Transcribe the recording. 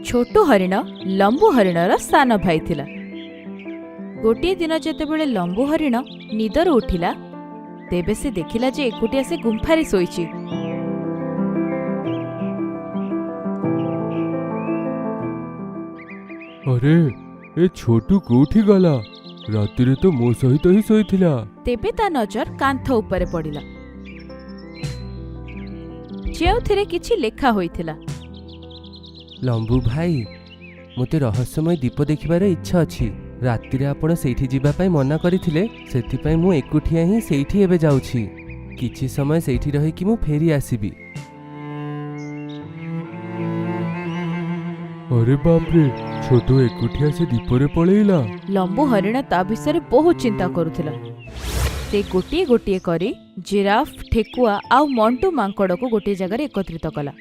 छोटू हरिण लंबू हरिणर सान भाई थिला। गोटे दिन जेतेबेले लंबू हरिण निदर उठिला तेबे से देखिला जे एकुटिया से गुंफारे शोइछि। अरे ए छोटू कोठी गला? रातिरे तो मो सहित ही शोइथिला। तेबे ता नजर कांथ उपरे पड़िला जेउथिरे किछि लेखा होइथिला। लंबू भाई मते रहस्यमय दीप देखिबार इच्छा अछि। रातिरे आपण सेठी जिबा पई मना करिथिले, सेथिपई मु एकुठिया ही सेठी एबे जाउछि। किछि समय सेठी रहि कि मु फेरी आसीबी। अरे बाप रे, छोटू एकुठिया से दीपरे पळेइला। लंबू हरिण ता विषय बहुत चिंता करुथिला। से गोटिए गोटिए करी जिराफ, ठेकुआ आउ मंटू मांकड़ को गोटे जगह एकत्रित कला।